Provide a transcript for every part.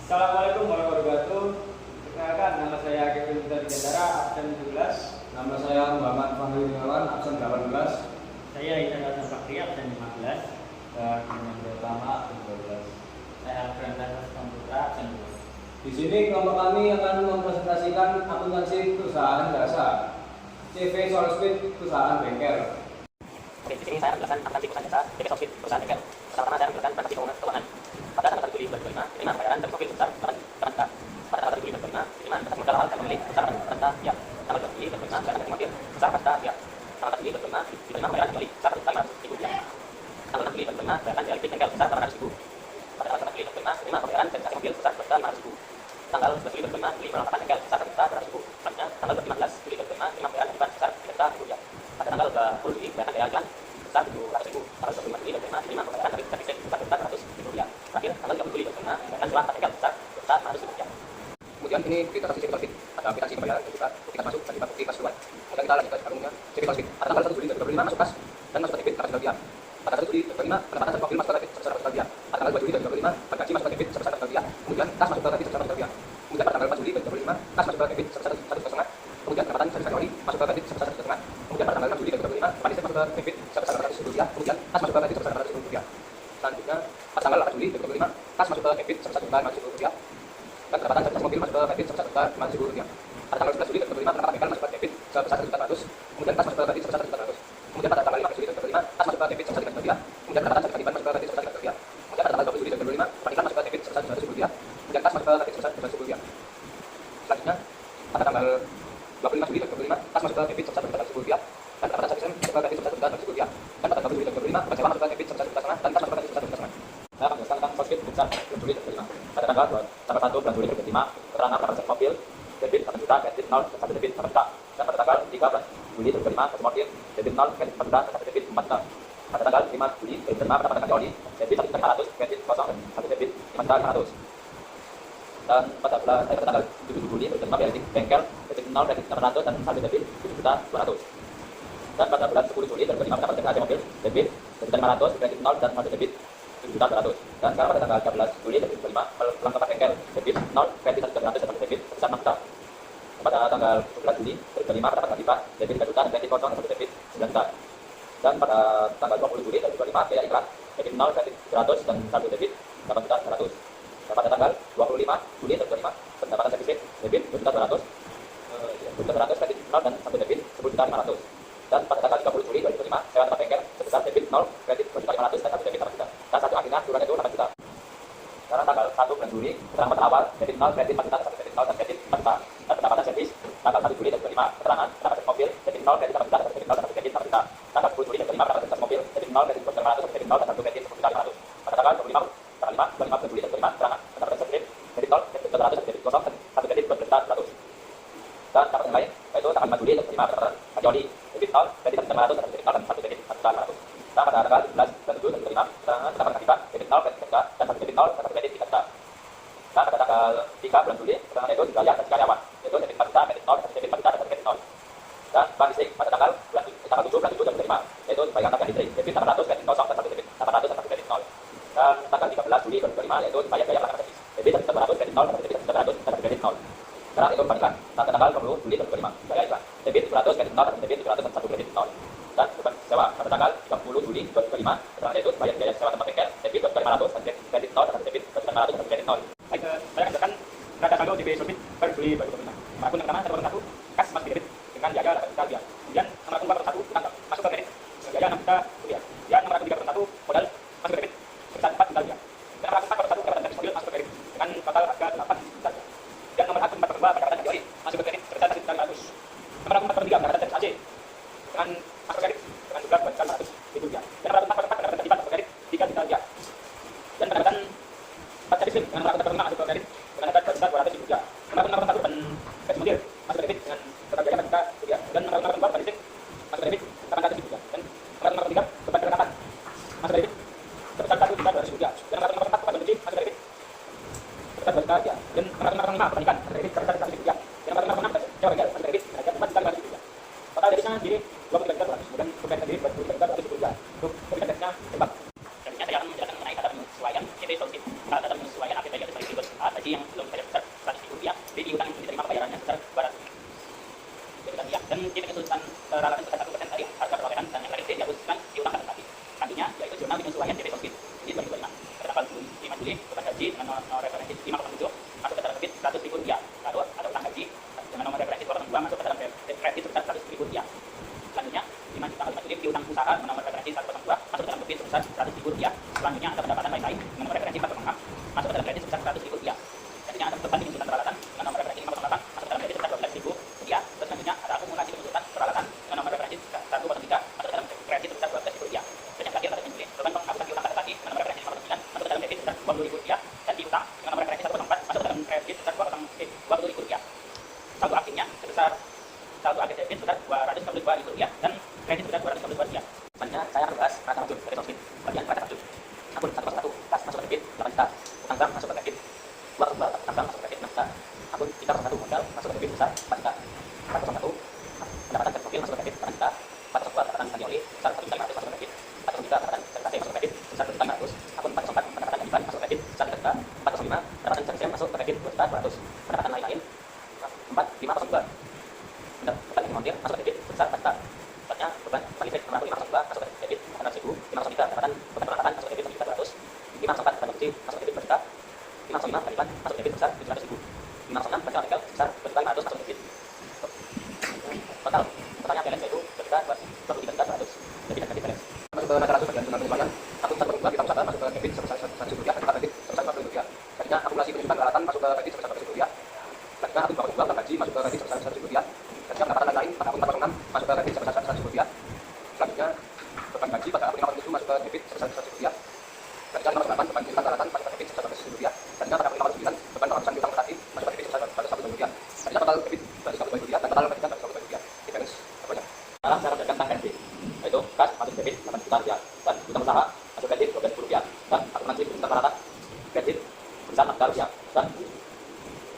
Assalamualaikum warahmatullahi wabarakatuh. Perkenalkan, nama saya Kevin Putra Digantara, absen 17. Nama saya Muhammad Fahri Gunawan, absen 18. Saya Isan Hasan Fakri, absen 15. Dan dengan pertama absen 12. Saya Alfredo Putra, absen 2. Di sini kelompok kami akan mempresentasikan akuntansi perusahaan jasa, CV Solspeed perusahaan bengkel. Oke, di sini saya menjelaskan akuntansi perusahaan jasa, CV Solspeed perusahaan bengkel. Pertama-tama saya menjelaskan transaksi keuangan. Pada tanggal 1 Juli 2005, diterima bayaran dari mobil sebesar 8 juta. Pada tanggal 1 Juli 2005, diterima atas modal awal dan pemilik sebesar 4 juta. Ya. Tanggal 2 Juli 2005, bayaran dari mobil sebesar 4 juta. Ya. Tanggal 1 Juli 2005, diterima bayaran kembali sebesar 500.000 rupiah. Tanggal 6 Juli 2005, bayaran dari bengkel sebesar 800.000. Pada tanggal 1 Juli 2005, diterima bayaran dari mobil sebesar 2.500.000. Tanggal 11 Juli 2005, beli perlengkapan bengkel sebesar 1.200.000. Selanjutnya, tanggal 15 Juli 2005, diterima bayaran akibat sebesar 3 juta rupiah. Pada tanggal 20 Juli, bayaran dari ajuan sebesar 700.000. Tanggal 25 Juli 2005, diterima bayaran dari servis sebesar 400.000 rupiah. Terakhir, tanggal 30 Juli 2005, bayaran setelah bengkel sebesar 2.500.000 rupiah. Kemudian ini kita transaksi CV Solspeed, ada aplikasi pembayaran dan juga bukti masuk dan juga bukti kas keluar. Kemudian kita lanjut ke sebelumnya CV Solspeed. Pada tanggal 1 Juli 2005 masuk kas dan masuk ke debit 400 rupiah. Pada 1 Juli 2005 pendapatan satu mobil masuk ke debit sebesar 100 rupiah. Pada tanggal 2 Juli 2005 gaji masuk ke debit sebesar 100 rupiah. Kemudian kas masuk ke debit sebesar 100 rupiah. Kemudian pada tanggal 4 Juli 2005 kas masuk ke debit sebesar 1,5. Kemudian pendapatan servis Januari masuk ke debit sebesar 1,5. Kemudian pada tanggal 6 Juli 2005 depan listrik masuk ke debit sebesar 400 rupiah. Kemudian kas masuk ke debit sebesar 400 rupiah. Selanjutnya pada tanggal 8 Juli 2005 kas masuk ke debit sebesar 1,500 rupiah. Dan pendapatan servis mobil masuk ke debit sebesar 1,500 rupiah. Pada tanggal 11 Juli 2005 pendapatan bengkel masuk ke debit sebesar 1.400. Kemudian kas masuk ke debit sebesar 1.400. Kemudian pada tanggal 15 Juli 2005 kas masuk ke debit sebesar 3 rupiah. Kemudian pendapatan servis masuk ke debit sebesar 3 rupiah. Kemudian pada tanggal 20 Juli 2005 iklan masuk ke debit sebesar 200 rupiah. Kemudian kas masuk ke debit sebesar 200 rupiah. Selanjutnya pada tanggal 25 Juli 2005 kas masuk ke debit sebesar 200 rupiah. Dan pendapatan servis masuk ke debit sebesar 200 rupiah. Dan pada tanggal 20 Juli 2005 kecewa masuk ke debit sebesar 1,5 dan kas masuk ke debit sebesar 1,5. Saya akan menjelaskan tentang Solspeed sebesar bulan Juli 2005. Pada tanggal 1 bulan Juli 2005, keterangan pendapatan mobil debit 1 juta, kredit 0, dan 1 debit 1 juta. Dan pada tanggal 3 Juli 2005, kartu mobil debit 0, kredit 4 juta, dan 1 debit 4 juta. Pada tanggal 5 Juli 2005, pendapatan gaji oli debit 1.500, kredit 0, dan 1 debit 5.500. Dan pada tanggal 7 Juli 2005, biaya bengkel debit 0, kredit 600, dan 1 debit 7.200. Dan pada bulan 10 Juli 2005, pendapatan gaji mobil debit 1.500, kredit 0, dan 1 debit 7.200. Dan sekarang pada tanggal 13 Juli 2005, perlengkapan bengkel debit 0, kredit 1.200, dan 1 debit sebesar 6 juta. Pada tanggal 11 Juli 2005, pendapatan IPA debit 3 juta, dan kredit kosong 1 debit 9 juta. Dan pada tanggal 20 Juli 2005, biaya iklan debit 0, kredit 100, dan 1 debit 8 juta 100. Dan pada tanggal 25 Juli 2005, pendapatan servis debit 2 juta 200, 2 juta 200, kredit 0, dan 1 debit 10 juta 500. Dan pada tanggal 30 Juli 2005, sewa tempat bengkel sebesar debit 0, kredit 2 juta 500, dan 1 debit 8 juta. Dan satu akhirnya turunnya itu 8 juta. Sekarang tanggal 1 bulan Juli, keterangan awal debit 0, kredit 4 juta, dan 1 debit 0, dan kredit 4 juta. Dan pendapatan servis tanggal 1 Juli 2005, keterangan pendapatan mobil debit 0, kredit 8 juta, dan 1 debit 0, dan 1 kredit 8 juta. Tanggal 10 Juli 2005, pendapatan mobil debit 0, kredit 2 juta 500, 1 debit 0, dan 1 kredit 10 juta 500. Pada tanggal 25 bulan Juli 2005, keterangan pendapatan servis debit 0, kredit 2 juta 100, 1 debit kosong, dan 1 kredit 2 juta 100. Dan pendapatan yang lain yaitu tanggal 5 Juli 2005, pendapatan gaji oli debit 0, kredit 1 juta 500, 1 debit 0, dan 1 kredit 1 juta 500. Dan pada tanggal 11 bulan 7 2005, keterangan pendapatan IPA debit 0, kredit 3 juta, dan 1 debit 0, dan 1 kredit 3 juta. Dan pada tanggal 3 bulan Juli, keterangan itu dibayar dan karyawan yaitu debit 4 juta, kredit 0, dan 1 debit 4 juta, dan 1 kredit 0. Dan bank listrik pada tanggal 7 bulan 7 2005, yaitu dibayar harga listrik debit 800, kredit 0, dan 1 debit 800, dan 1 kredit 0. Dan tanggal 13 Juli 2005, yaitu dibayar biaya pelanggan servis debit 1.200, kredit 0, dan 1 debit 1.200, dan 1 kredit 0. Sekarang itu perbandingan. Pada tanggal 20 Juli 2005, biaya iklan debit 100, kredit 0, dan debit 700, dan 1 kredit 0. Dan beban sewa pada tanggal 30 Juli 2005, keterangan yaitu bayar biaya sewa tempat bengkel debit 2.500, dan kredit 0, dan debit 2.500, dan kredit 0. Baik, saya akan jelaskan data saldo CV Solspeed per Juli 2005. Akun yang pertama 101, kas masuk debit dengan biaya 8 juta rupiah. Kemudian nomor akun 401 ditangkap masuk ke kredit biaya 6 juta rupiah. Dan nomor akun 301 modal masuk ke debit sebesar 4 juta rupiah. Dan nomor akun 401 pendapatan servis mobil masuk ke kredit dengan total harga 8 juta rupiah. Dan nomor akun 402 pendapatan gaji oli masuk ke kredit sebesar 1 juta 500. Nomor akun 403 pendapatan servis AC dengan masuk ke kredit dengan juga 2 juta 500 rupiah. Dan nomor akun 404 pendapatan IPA masuk ke kredit 3 juta rupiah. Dan pendapatan servis listrik dengan nomor akun 405 masuk ke kredit dengan harga 2 juta 200 rupiah. Nomor akun 401 dan servis mobil masuk ke debit dengan total biaya 4 juta rupiah. Dan nomor akun 402 listrik masuk ke debit 800 rupiah. Dan nomor akun 3 beban perlengkapan masuk ke debit sebesar 1 juta 200 rupiah. Dan nomor akun 4 beban bensin masuk ke debit sebesar 2 juta rupiah. Dan nomor akun 5 pertanikan masuk ke debit sebesar 1 rupiah. Dan nomor akun 6 sewa bengkel masuk ke debit dengan harga 4 juta 500 rupiah. Total debitnya sendiri 23 juta 200. Kemudian beban sendiri 23 juta 200 rupiah. Untuk kemudian debitnya tembak. Selanjutnya saya akan menjelaskan mengenai data penyesuaian CV Solspeed. Data penyesuaian APBN sebagai berikut. gaji yang belum dibayar sebesar 100.000 rupiah. B. Piutang yang belum diterima pembayarannya sebesar 200.000 rupiah. Dan C. Kesulitan peralatan sebesar 1% dari harga perolehan, dan yang terakhir C. Dihapuskan piutang transaksi. Selanjutnya yaitu jurnal penyesuaian debit Solvit di 2025. Pada tanggal 5 Juli beban gaji dengan nomor referensi 507 masuk ke dalam debit 100.000 rupiah. Lalu ada utang gaji dengan nomor referensi 202 masuk ke dalam kredit sebesar 100.000 rupiah. Selanjutnya tanggal 5 Juli piutang usaha dengan nomor referensi 102 masuk ke dalam debit sebesar 100.000 rupiah. Selanjutnya ada pendapatan lain-lain dengan nomor referensi 406 masuk ke dalam kredit sebesar 100.000 rupiah. Selanjutnya ada beban konsultan peralatan dengan nomor referensi 508 masuk ke dalam kredit sebesar 12.000 rupiah. Terus selanjutnya ada akumulasi konsultan peralatan dengan nomor referensi 103 masuk ke dalam kredit sebesar 12.000 rupiah. Dan yang terakhir pada Juli beban penghapusan piutang pada lagi dengan nomor referensi 509 masuk ke dalam kredit sebesar 20.000 rupiah, dan piutang dengan nomor referensi 104 masuk ke dalam kredit sebesar 20.000 rupiah. Saldo akhirnya sebesar saldo akhir debit sebesar 292.000 rupiah dan kredit sebesar 292 rupiah. Selanjutnya saya akan bahas rata rajun dari Solvit bagian rata rajun. Akun 101 kas masuk ke debit 8 juta, utang bank masuk ke debit 2 kembal, utang bank masuk ke debit 6 juta. Akun 301 modal masuk ke debit besar 4 juta. 401 pendapatan dari mobil masuk ke debit 8 juta. 402 pendapatan dari oli besar 1.500 masuk ke debit. 403 pendapatan dari masuk ke debit besar 1.500. Akun 404 pendapatan dari IBAN masuk ke debit besar 3 juta. 405 pendapatan CSM masuk ke debit 2.200. Pendapatan lain-lain 4502 pendapatan dari montir masuk ke debit sebesar 4 juta. Selanjutnya beban listrik nomor 502 masuk ke debit 400.000. 503 pendapatan beban peralatan masuk ke debit 1.200. 504 beban cuci masuk ke debit 2 juta. 505 dari IBAN masuk ke debit sebesar 700.000. 506 beban legal sebesar 2.500 masuk ke debit. Totalnya balance yaitu 2.200. Debit dan kredit balance. Masuk ke masalah bagian jurnal penyesuaian. Akun 102 kita usaha masuk ke debit sebesar 100 rupiah dan kredit sebesar 20 rupiah. Selanjutnya akumulasi konsultan peralatan masuk ke kredit sebesar 12.000 rupiah. Selanjutnya akun 22 utang gaji masuk ke kredit sebesar 100.000 rupiah. Selanjutnya pendapatan lain pada akun 406 masuk ke kredit sebesar 100.000 rupiah. Selanjutnya beban gaji pada akun 507 masuk ke debit sebesar 100.000 rupiah. Selanjutnya nomor 8 beban konsultan peralatan masuk ke debit sebesar 12.000 rupiah. Selanjutnya pada akun 509 beban penghapusan piutang transaksi masuk ke debit sebesar 100.000 rupiah. Selanjutnya total debit 100.000 rupiah dan total kredit 100.000 rupiah. Di balance banyak. Sekarang cara menjaga tanggal debit yaitu kas masuk debit 8 juta rupiah dan utang usaha masuk kredit 12.000 rupiah dan akumulasi konsultan peralatan kredit sebesar 6 juta rupiah dan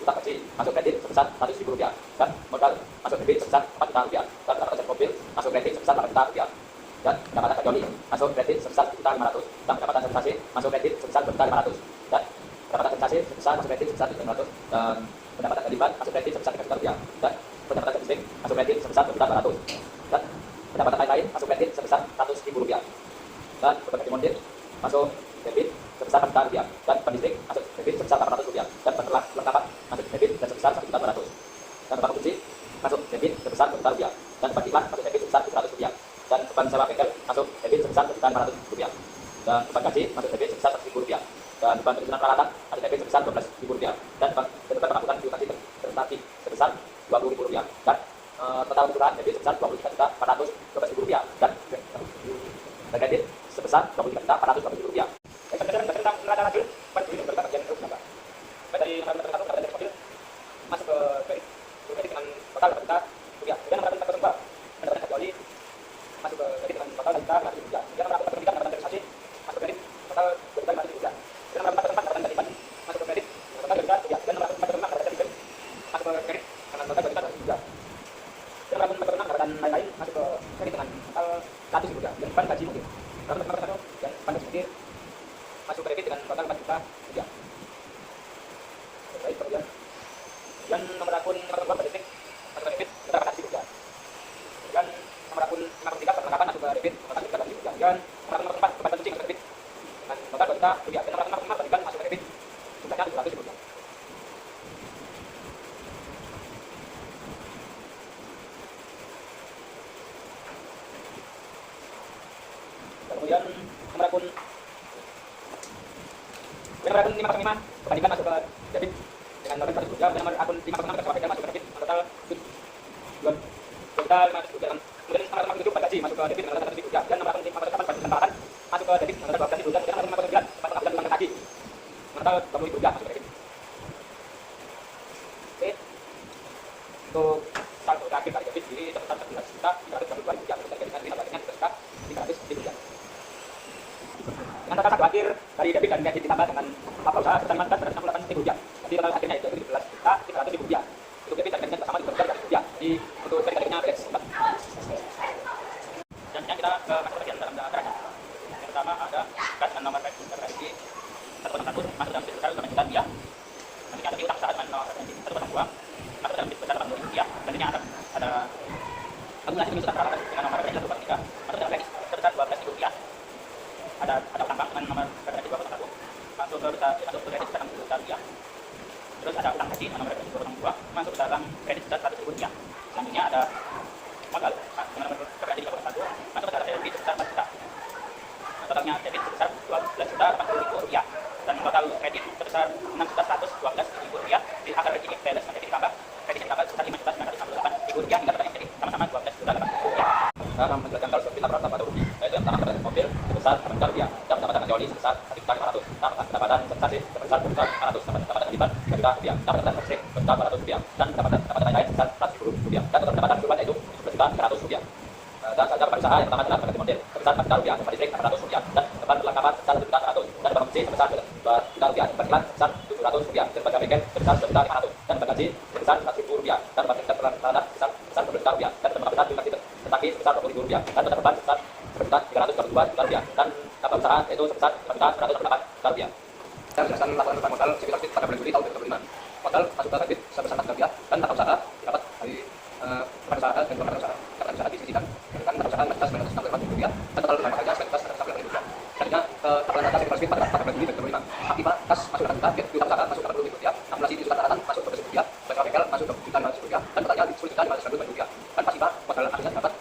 utang gaji masuk kredit sebesar 100.000 rupiah dan modal masuk kredit sebesar 4 juta rupiah dan pendapatan mobil masuk kredit sebesar 8 juta rupiah dan pendapatan kajoli masuk kredit sebesar 1.500 dan pendapatan sensasi masuk kredit sebesar 2.500 dan pendapatan sensasi sebesar masuk kredit sebesar 700 dan pendapatan kadiban masuk kredit sebesar 3 juta rupiah dan pendapatan listrik masuk kredit sebesar 2.200 dan pendapatan lain-lain masuk kredit sebesar 100.000 rupiah dan beban montir masuk debit sebesar 4 juta rupiah dan beban listrik masuk debit sebesar 800 rupiah dan beban perlengkapan masuk debit dan sebesar 1.200 dan beban konsumsi masuk debit sebesar 2 juta rupiah dan beban iklan masuk debit sebesar 700 rupiah dan beban sewa bengkel masuk debit sebesar 2.500 rupiah dan beban gaji masuk debit sebesar 1.000 rupiah dan beban penyusunan peralatan masuk debit sebesar 12.000 rupiah dan beban pengangkutan piutang transaksi sebesar 20.000 rupiah dan total keseluruhan debit sebesar 23.412.000 rupiah dan kredit sebesar 23.412.000 rupiah. Tentang neraca laju bagian dari mobil masuk ke kredit dengan total 8 juta rupiah. Kemudian nomor 402 pendapatan kajoli masuk ke kredit dengan total 2 juta rupiah. Kemudian nomor 403 pendapatan dari saksi masuk ke kredit total 2.500 rupiah. Kemudian nomor 404 pendapatan dari IBAN masuk ke kredit total 2 juta rupiah. Dan nomor 405 pendapatan dari IBAN masuk ke kredit dengan total 2 juta rupiah. Dan nomor 406 pendapatan lain-lain masuk ke kredit dengan total 100.000 rupiah. Dan beban gaji mungkin. Nomor 401 dan beban gaji masuk kredit dengan total 4 juta rupiah. Baik, kemudian dan nomor akun nomor 2 debit masuk ke debit berapa kasih rupiah. Dan nomor akun 53 perlengkapan masuk ke debit total 300.000 rupiah. Dan nomor akun nomor 4 beban cuci masuk ke debit dengan total 2 juta rupiah. Dan nomor akun nomor 5 perlengkapan masuk ke debit jumlahnya 700.000 rupiah. Kemudian nomor akun 505 kebandingan masuk ke debit dengan total 100 rupiah. Dan nomor akun 506 bersama bengkel masuk ke debit dengan total 2.500 rupiah. Kemudian nomor 57 gaji masuk ke debit dengan total 100.000 rupiah. Dan nomor akun 58 pendapatan masuk ke debit dengan total 12.000 rupiah. Dan nomor 59 pendapatan uang gaji dengan total 20.000 rupiah masuk ke debit. Oke, untuk saldo akhir dari debit ini sebesar 11.322.000 rupiah. Untuk dengan nilainya sebesar 300.000 rupiah. Dengan total saldo akhir dari debit dan kredit ditambah dengan laba usaha sebesar 568.000 rupiah. Jadi total akhirnya itu 11.300.000 rupiah. Untuk debit dan kreditnya bersama 2.300.000 rupiah. Jadi untuk kreditnya balance. Dan yang kita ke masuk bagian dalam neraca. Yang pertama ada kas dan nomor referensi 101 masuk dalam sebesar 8 juta rupiah. uang masuk dalam sebesar 80.000 rupiah. Selanjutnya ada akumulasi penyusutan peralatan dengan nomor rekening 123 masuk dalam kredit sebesar 12.000 rupiah. Ada utang bank dengan nomor rekening 201 masuk ke kredit sebesar 60 juta rupiah. Terus ada utang haji dengan nomor rekening 202 masuk ke dalam kredit sebesar 100.000 rupiah. Selanjutnya ada modal dengan nomor rekening 301 masuk ke dalam debit sebesar 4 juta. Totalnya debit sebesar 12.080.000 rupiah dan total kredit sebesar 6.112.000 rupiah. Di akhir ini balance menjadi ditambah kredit ditambah sebesar 5.958.000 rupiah hingga totalnya jadi sama-sama 12.080.000 rupiah. Dalam menjelaskan kalau seperti laporan tambah rupiah, yaitu yang pertama pendapatan mobil sebesar 8 juta rupiah, dan pendapatan teori sebesar 1.500.000, pendapatan investasi sebesar 2.500.000, pendapatan terlibat 2 juta rupiah, pendapatan listrik sebesar 200 rupiah, dan pendapatan lain sebesar 100.000 rupiah, dan total pendapatan keluar yaitu 11.300 rupiah. Dan saja usaha yang pertama adalah pengganti model sebesar 4 juta rupiah, tempat listrik 800 rupiah, dan tempat perlengkapan sebesar 1.100.000, dan bangun sebesar 2 juta rupiah, tempat iklan sebesar 700 rupiah, dan lembaga bengkel sebesar 2.500.000, dan lembaga gaji sebesar 100.000 rupiah, dan tempat kerja peralatan sebesar 12 juta rupiah, dan tempat besar juga tetapi sebesar 20.000 rupiah, dan total beban sebesar 1.322 juta rupiah, dan kapal usaha yaitu sebesar 1.128 juta rupiah. Saya menjelaskan laporan tentang modal Civil Service pada bulan Juli tahun 2025. Modal masuk ke kredit sebesar 4 juta rupiah, dan tata usaha dapat dari tempat usaha dan keluarga usaha. Tata usaha disisikan dengan tata usaha 964 rupiah, dan total beban kerja 964 rupiah. Selanjutnya ke laporan data Civil Service pada bulan Juli 2025. Aktiva kas masuk 8 juta, duit usaha masuk 80.000 rupiah, akumulasi di peralatan masuk 12.000 rupiah, bengkel masuk 2.500 rupiah, dan totalnya 10.590 rupiah. Dan pasifa modal aslinya dapat